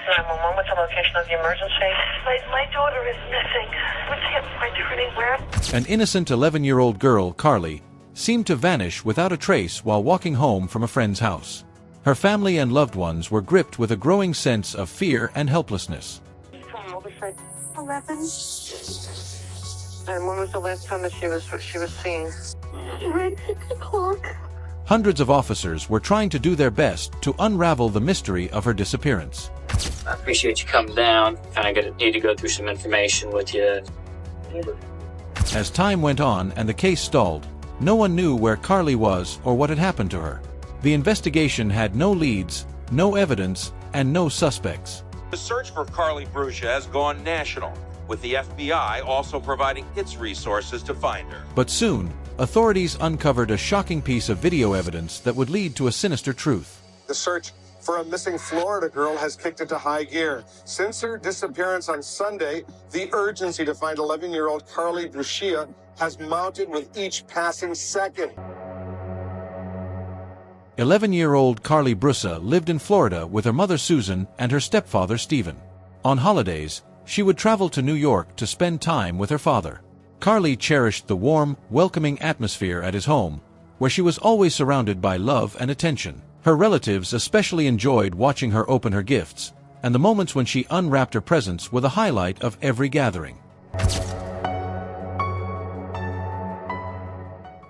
911, what's the location of the emergency? My daughter is missing. We can't find her anywhere. An innocent 11-year-old girl, Carlie, seemed to vanish without a trace while walking home from a friend's house. Her family and loved ones were gripped with a growing sense of fear and helplessness. 11. And when was the last time that she was seen? Right, 6 o'clock. Hundreds of officers were trying to do their best to unravel the mystery of her disappearance. I appreciate you coming down. Need to go through some information with you. As time went on and the case stalled, no one knew where Carlie was or what had happened to her. The investigation had no leads, no evidence, and no suspects. The search for Carlie Brucia has gone national, with the FBI also providing its resources to find her. But soon, authorities uncovered a shocking piece of video evidence that would lead to a sinister truth. The search for a missing Florida girl has kicked into high gear. Since her disappearance on Sunday, the urgency to find 11-year-old Carlie Brucia has mounted with each passing second. 11-year-old Carlie Brucia lived in Florida with her mother Susan and her stepfather Stephen. On holidays, she would travel to New York to spend time with her father. Carlie cherished the warm, welcoming atmosphere at his home, where she was always surrounded by love and attention. Her relatives especially enjoyed watching her open her gifts, and the moments when she unwrapped her presents were the highlight of every gathering.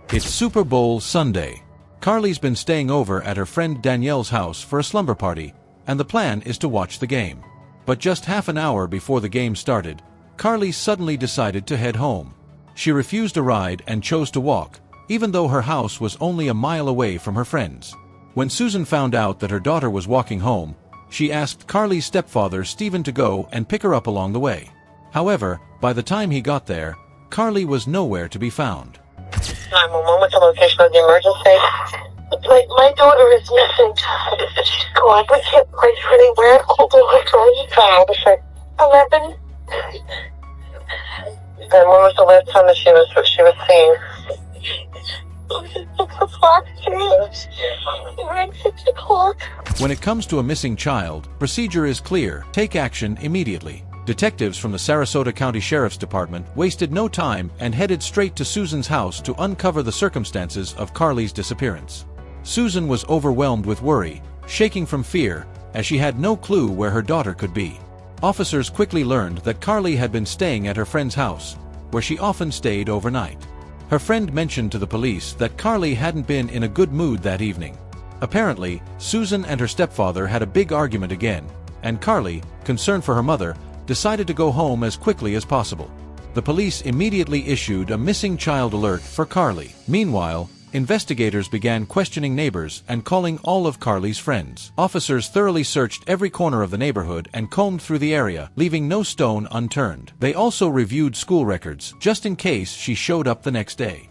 It's Super Bowl Sunday. Carlie's been staying over at her friend Danielle's house for a slumber party, and the plan is to watch the game. But just half an hour before the game started, Carlie suddenly decided to head home. She refused a ride and chose to walk, even though her house was only a mile away from her friends. When Susan found out that her daughter was walking home, she asked Carlie's stepfather Stephen to go and pick her up along the way. However, by the time he got there, Carlie was nowhere to be found. 911, what's the location of the emergency? My daughter is missing. She's gone. We can't find her anywhere. Hold on, 11. And when was the last time that she was seen? 6 o'clock. Right, 6 o'clock. When it comes to a missing child, procedure is clear: take action immediately. Detectives from the Sarasota County Sheriff's Department wasted no time and headed straight to Susan's house to uncover the circumstances of Carlie's disappearance. Susan was overwhelmed with worry, shaking from fear, as she had no clue where her daughter could be. Officers quickly learned that Carlie had been staying at her friend's house, where she often stayed overnight. Her friend mentioned to the police that Carlie hadn't been in a good mood that evening. Apparently, Susan and her stepfather had a big argument again, and Carlie, concerned for her mother, decided to go home as quickly as possible. The police immediately issued a missing child alert for Carlie. Meanwhile, investigators began questioning neighbors and calling all of Carlie's friends. Officers thoroughly searched every corner of the neighborhood and combed through the area, leaving no stone unturned. They also reviewed school records, just in case she showed up the next day.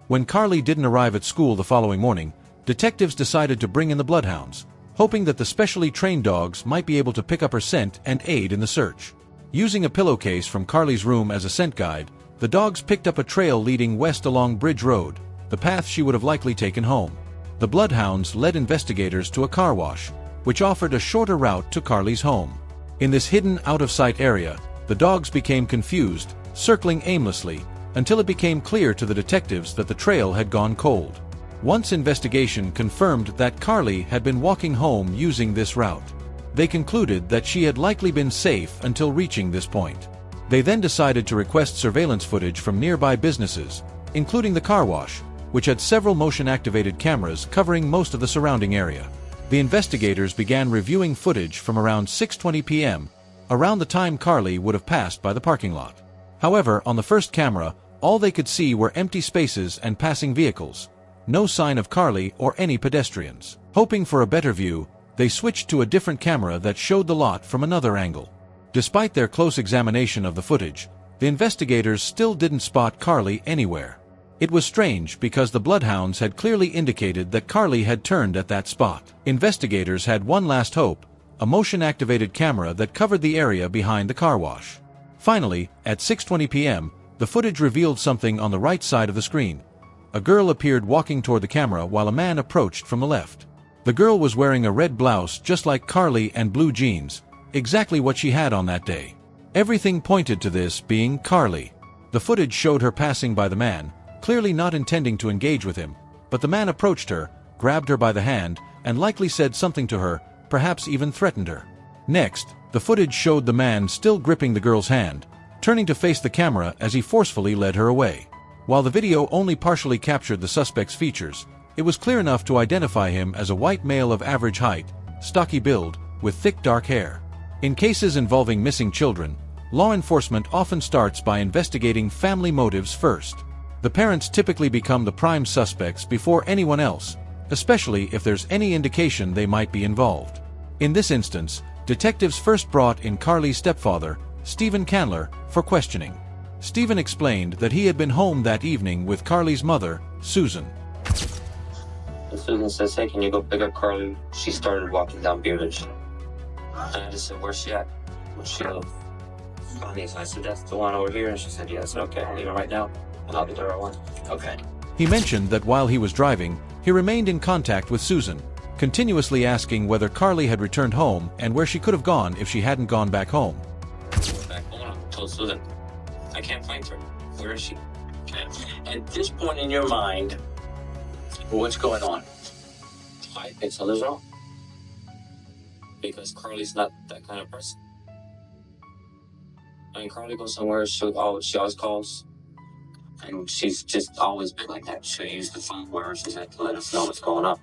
When Carlie didn't arrive at school the following morning, detectives decided to bring in the bloodhounds, hoping that the specially trained dogs might be able to pick up her scent and aid in the search. Using a pillowcase from Carlie's room as a scent guide, the dogs picked up a trail leading west along Bridge Road, the path she would have likely taken home. The bloodhounds led investigators to a car wash, which offered a shorter route to Carlie's home. In this hidden, out-of-sight area, the dogs became confused, circling aimlessly, until it became clear to the detectives that the trail had gone cold. Once investigation confirmed that Carlie had been walking home using this route, they concluded that she had likely been safe until reaching this point. They then decided to request surveillance footage from nearby businesses, including the car wash, which had several motion-activated cameras covering most of the surrounding area. The investigators began reviewing footage from around 6:20 p.m., around the time Carlie would have passed by the parking lot. However, on the first camera, all they could see were empty spaces and passing vehicles. No sign of Carlie or any pedestrians. Hoping for a better view, they switched to a different camera that showed the lot from another angle. Despite their close examination of the footage, the investigators still didn't spot Carlie anywhere. It was strange because the bloodhounds had clearly indicated that Carlie had turned at that spot. Investigators had one last hope: a motion-activated camera that covered the area behind the car wash. Finally, at 6:20 p.m., the footage revealed something on the right side of the screen. A girl appeared walking toward the camera while a man approached from the left. The girl was wearing a red blouse just like Carlie and blue jeans, exactly what she had on that day. Everything pointed to this being Carlie. The footage showed her passing by the man, clearly not intending to engage with him, but the man approached her, grabbed her by the hand, and likely said something to her, perhaps even threatened her. Next, the footage showed the man still gripping the girl's hand, turning to face the camera as he forcefully led her away. While the video only partially captured the suspect's features, it was clear enough to identify him as a white male of average height, stocky build, with thick dark hair. In cases involving missing children, law enforcement often starts by investigating family motives first. The parents typically become the prime suspects before anyone else, especially if there's any indication they might be involved. In this instance, detectives first brought in Carlie's stepfather, Stephen Candler, for questioning. Stephen explained that he had been home that evening with Carlie's mother, Susan. Susan says, "Hey, can you go pick up Carlie?" She started walking down Beardage. And I just said, "Where's she at? Where's she live?" I said, "That's the one over here." And she said, "Yes." "Okay, I'll leave her right now. And I'll be there at 1. Okay. He mentioned that while he was driving, he remained in contact with Susan, continuously asking whether Carlie had returned home and where she could have gone if she hadn't gone back home. Back home, I told Susan, "I can't find her. Where is she?" Okay. At this point in your mind, what's going on? I think something's wrong. Because Carlie's not that kind of person. I mean, Carlie goes somewhere, she always calls. And she's just always been like that. She'll use the phone wherever she's at to let us know what's going on.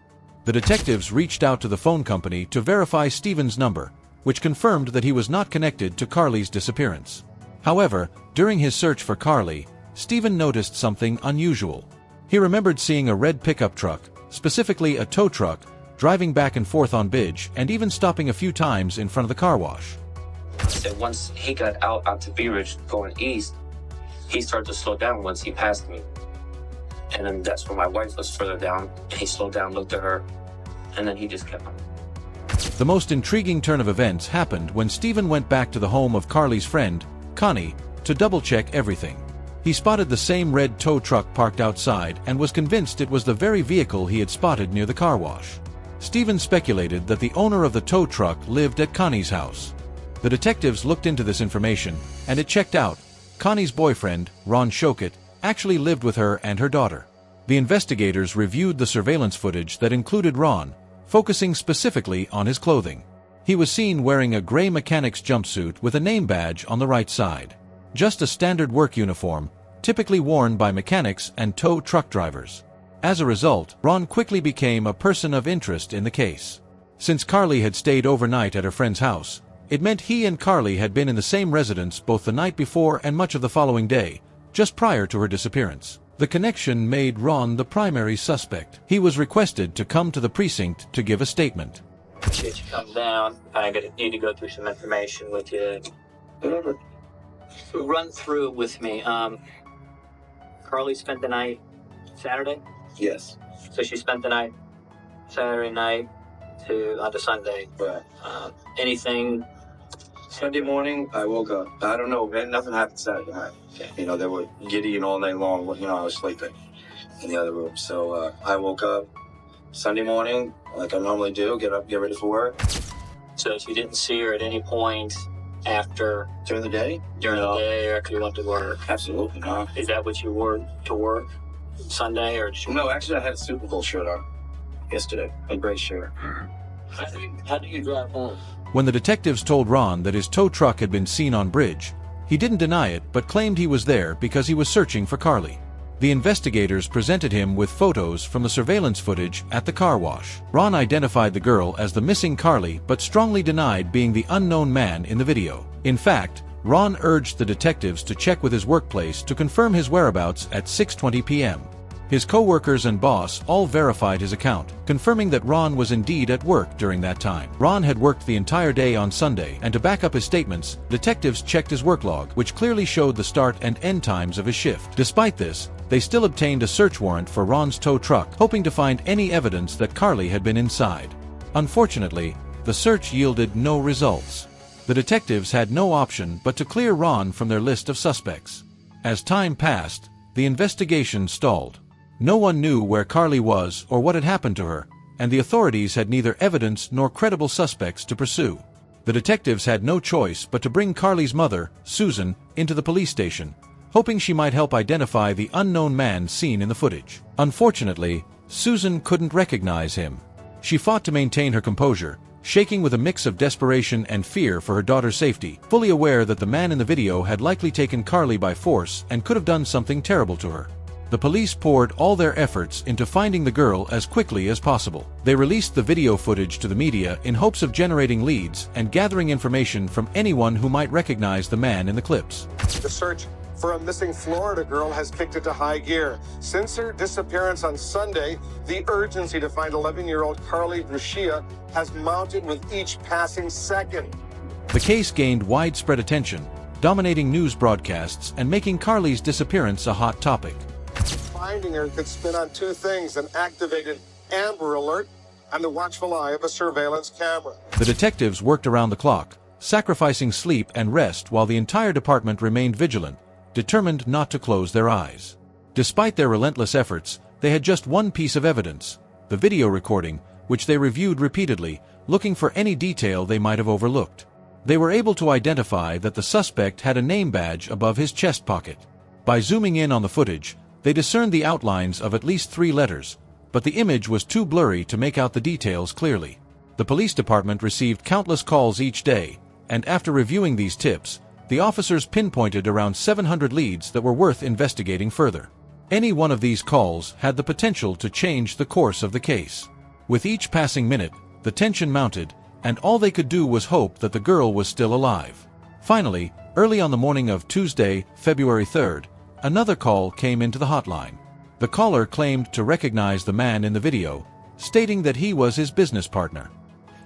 The detectives reached out to the phone company to verify Stephen's number, which confirmed that he was not connected to Carlie's disappearance. However, during his search for Carlie, Stephen noticed something unusual. He remembered seeing a red pickup truck, specifically a tow truck, driving back and forth on Bidge and even stopping a few times in front of the car wash. So once he got out to Bee Ridge going east, he started to slow down once he passed me. And then that's when my wife was further down. He slowed down, looked at her, and then he just kept on. The most intriguing turn of events happened when Stephen went back to the home of Carlie's friend, Connie, to double-check everything. He spotted the same red tow truck parked outside and was convinced it was the very vehicle he had spotted near the car wash. Stephen speculated that the owner of the tow truck lived at Connie's house. The detectives looked into this information, and it checked out. Connie's boyfriend, Ron Shokit, actually lived with her and her daughter. The investigators reviewed the surveillance footage that included Ron, focusing specifically on his clothing. He was seen wearing a gray mechanic's jumpsuit with a name badge on the right side. Just a standard work uniform, typically worn by mechanics and tow truck drivers. As a result, Ron quickly became a person of interest in the case. Since Carlie had stayed overnight at her friend's house, it meant he and Carlie had been in the same residence both the night before and much of the following day, just prior to her disappearance. The connection made Ron the primary suspect. He was requested to come to the precinct to give a statement. She come down. I need to go through some information with you. Run through it with me. Carlie spent the night Saturday? Yes. So she spent the night Saturday night onto Sunday. Right. Anything? Sunday morning, I woke up. I don't know, man, nothing happened Saturday night. Okay. You know, they were giddying all night long. You know, I was sleeping in the other room. So I woke up Sunday morning, like I normally do, get up, get ready for work. So you didn't see her at any point after? During the day? During the day or after you went to work? Absolutely not. Is that what you wore to work Sunday or? No, actually I had a Super Bowl shirt on yesterday, a gray shirt. How do you drive home? When the detectives told Ron that his tow truck had been seen on Bridge, he didn't deny it but claimed he was there because he was searching for Carlie. The investigators presented him with photos from the surveillance footage at the car wash. Ron identified the girl as the missing Carlie but strongly denied being the unknown man in the video. In fact, Ron urged the detectives to check with his workplace to confirm his whereabouts at 6:20 p.m. His co-workers and boss all verified his account, confirming that Ron was indeed at work during that time. Ron had worked the entire day on Sunday, and to back up his statements, detectives checked his work log, which clearly showed the start and end times of his shift. Despite this, they still obtained a search warrant for Ron's tow truck, hoping to find any evidence that Carlie had been inside. Unfortunately, the search yielded no results. The detectives had no option but to clear Ron from their list of suspects. As time passed, the investigation stalled. No one knew where Carlie was or what had happened to her, and the authorities had neither evidence nor credible suspects to pursue. The detectives had no choice but to bring Carlie's mother, Susan, into the police station, hoping she might help identify the unknown man seen in the footage. Unfortunately, Susan couldn't recognize him. She fought to maintain her composure, shaking with a mix of desperation and fear for her daughter's safety, fully aware that the man in the video had likely taken Carlie by force and could have done something terrible to her. The police poured all their efforts into finding the girl as quickly as possible. They released the video footage to the media in hopes of generating leads and gathering information from anyone who might recognize the man in the clips. The search for a missing Florida girl has kicked into high gear. Since her disappearance on Sunday, the urgency to find 11-year-old Carlie Brucia has mounted with each passing second. The case gained widespread attention, dominating news broadcasts and making Carlie's disappearance a hot topic. Finding her could spin on two things: an activated Amber Alert and the watchful eye of a surveillance camera. The detectives worked around the clock, sacrificing sleep and rest while the entire department remained vigilant, determined not to close their eyes. Despite their relentless efforts, they had just one piece of evidence: the video recording, which they reviewed repeatedly, looking for any detail they might have overlooked. They were able to identify that the suspect had a name badge above his chest pocket. By zooming in on the footage, they discerned the outlines of at least 3 letters, but the image was too blurry to make out the details clearly. The police department received countless calls each day, and after reviewing these tips, the officers pinpointed around 700 leads that were worth investigating further. Any one of these calls had the potential to change the course of the case. With each passing minute, the tension mounted, and all they could do was hope that the girl was still alive. Finally, early on the morning of Tuesday, February 3rd, another call came into the hotline. The caller claimed to recognize the man in the video, stating that he was his business partner.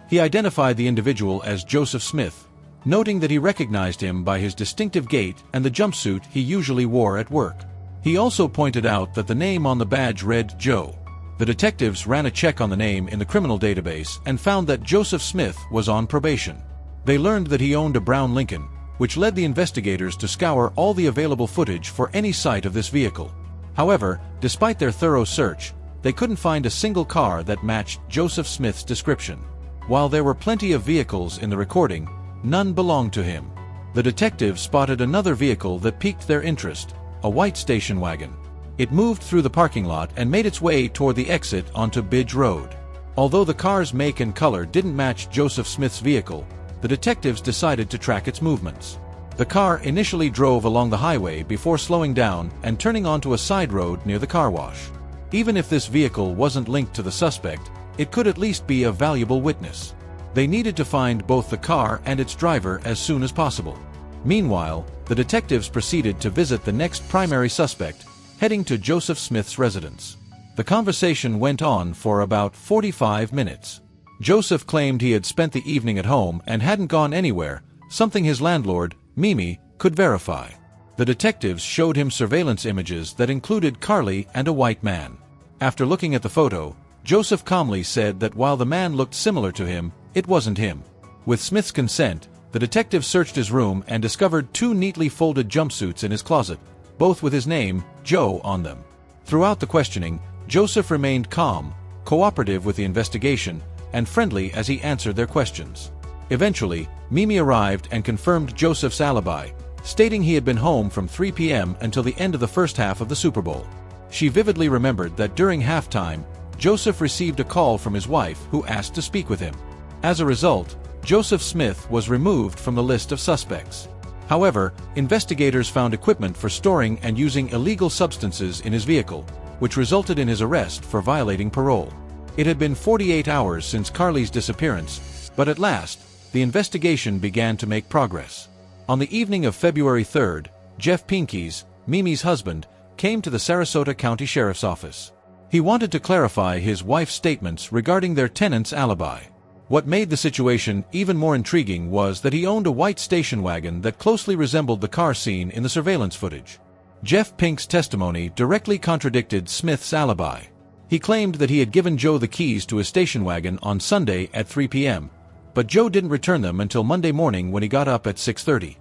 He identified the individual as Joseph Smith, noting that he recognized him by his distinctive gait and the jumpsuit he usually wore at work. He also pointed out that the name on the badge read Joe. The detectives ran a check on the name in the criminal database and found that Joseph Smith was on probation. They learned that he owned a brown Lincoln, which led the investigators to scour all the available footage for any sight of this vehicle. However, despite their thorough search, they couldn't find a single car that matched Joseph Smith's description. While there were plenty of vehicles in the recording, none belonged to him. The detectives spotted another vehicle that piqued their interest, a white station wagon. It moved through the parking lot and made its way toward the exit onto Bidge Road. Although the car's make and color didn't match Joseph Smith's vehicle, the detectives decided to track its movements. The car initially drove along the highway before slowing down and turning onto a side road near the car wash. Even if this vehicle wasn't linked to the suspect, it could at least be a valuable witness. They needed to find both the car and its driver as soon as possible. Meanwhile, the detectives proceeded to visit the next primary suspect, heading to Joseph Smith's residence. The conversation went on for about 45 minutes. Joseph claimed he had spent the evening at home and hadn't gone anywhere, something his landlord, Mimi, could verify. The detectives showed him surveillance images that included Carlie and a white man. After looking at the photo, Joseph calmly said that while the man looked similar to him, it wasn't him. With Smith's consent, the detective searched his room and discovered 2 neatly folded jumpsuits in his closet, both with his name, Joe, on them. Throughout the questioning, Joseph remained calm, cooperative with the investigation, and friendly as he answered their questions. Eventually, Mimi arrived and confirmed Joseph's alibi, stating he had been home from 3 p.m. until the end of the first half of the Super Bowl. She vividly remembered that during halftime, Joseph received a call from his wife who asked to speak with him. As a result, Joseph Smith was removed from the list of suspects. However, investigators found equipment for storing and using illegal substances in his vehicle, which resulted in his arrest for violating parole. It had been 48 hours since Carlie's disappearance, but at last, the investigation began to make progress. On the evening of February 3rd, Jeff Pinkes, Mimi's husband, came to the Sarasota County Sheriff's Office. He wanted to clarify his wife's statements regarding their tenant's alibi. What made the situation even more intriguing was that he owned a white station wagon that closely resembled the car seen in the surveillance footage. Jeff Pink's testimony directly contradicted Smith's alibi. He claimed that he had given Joe the keys to his station wagon on Sunday at 3 p.m., but Joe didn't return them until Monday morning when he got up at 6:30.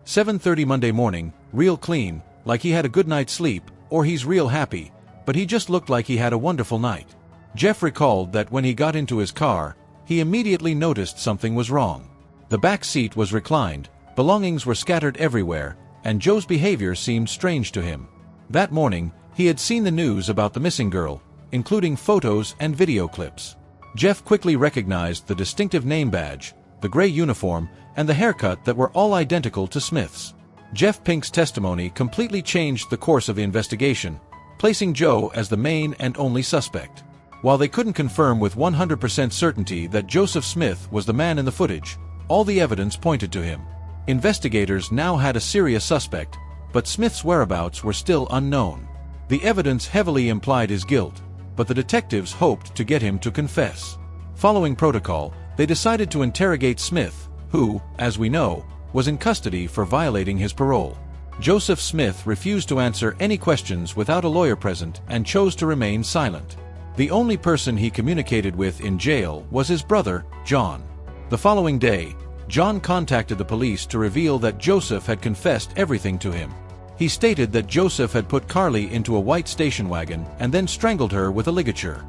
7:30 Monday morning, real clean, like he had a good night's sleep, or he's real happy, but he just looked like he had a wonderful night. Jeff recalled that when he got into his car, he immediately noticed something was wrong. The back seat was reclined, belongings were scattered everywhere, and Joe's behavior seemed strange to him. That morning, he had seen the news about the missing girl, including photos and video clips. Jeff quickly recognized the distinctive name badge, the gray uniform, and the haircut that were all identical to Smith's. Jeff Pink's testimony completely changed the course of the investigation, placing Joe as the main and only suspect. While they couldn't confirm with 100% certainty that Joseph Smith was the man in the footage, all the evidence pointed to him. Investigators now had a serious suspect, but Smith's whereabouts were still unknown. The evidence heavily implied his guilt, but the detectives hoped to get him to confess. Following protocol, they decided to interrogate Smith, who, as we know, was in custody for violating his parole. Joseph Smith refused to answer any questions without a lawyer present and chose to remain silent. The only person he communicated with in jail was his brother, John. The following day, John contacted the police to reveal that Joseph had confessed everything to him. He stated that Joseph had put Carlie into a white station wagon and then strangled her with a ligature.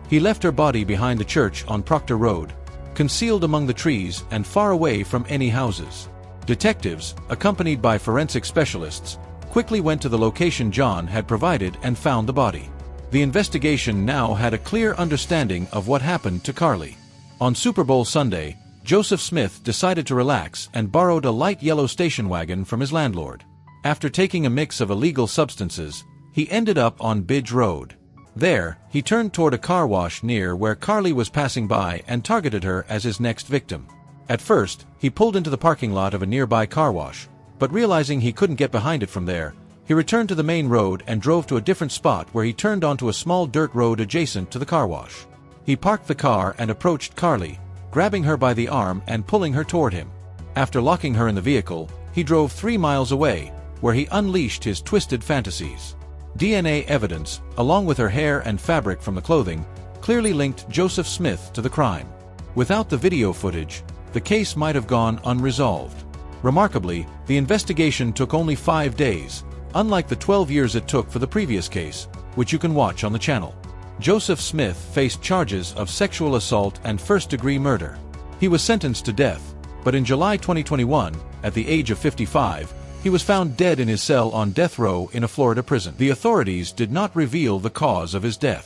He left her body behind the church on Proctor Road, concealed among the trees and far away from any houses. Detectives, accompanied by forensic specialists, quickly went to the location John had provided and found the body. The investigation now had a clear understanding of what happened to Carlie. On Super Bowl Sunday, Joseph Smith decided to relax and borrowed a light yellow station wagon from his landlord. After taking a mix of illegal substances, he ended up on Bidge Road. There, he turned toward a car wash near where Carlie was passing by and targeted her as his next victim. At first, he pulled into the parking lot of a nearby car wash, but realizing he couldn't get behind it from there, he returned to the main road and drove to a different spot where he turned onto a small dirt road adjacent to the car wash. He parked the car and approached Carlie, grabbing her by the arm and pulling her toward him. After locking her in the vehicle, he drove 3 miles away, where he unleashed his twisted fantasies. DNA evidence, along with her hair and fabric from the clothing, clearly linked Joseph Smith to the crime. Without the video footage, the case might have gone unresolved. Remarkably, the investigation took only 5 days, unlike the 12 years it took for the previous case, which you can watch on the channel. Joseph Smith faced charges of sexual assault and first-degree murder. He was sentenced to death, but in July 2021, at the age of 55, he was found dead in his cell on death row in a Florida prison. The authorities did not reveal the cause of his death.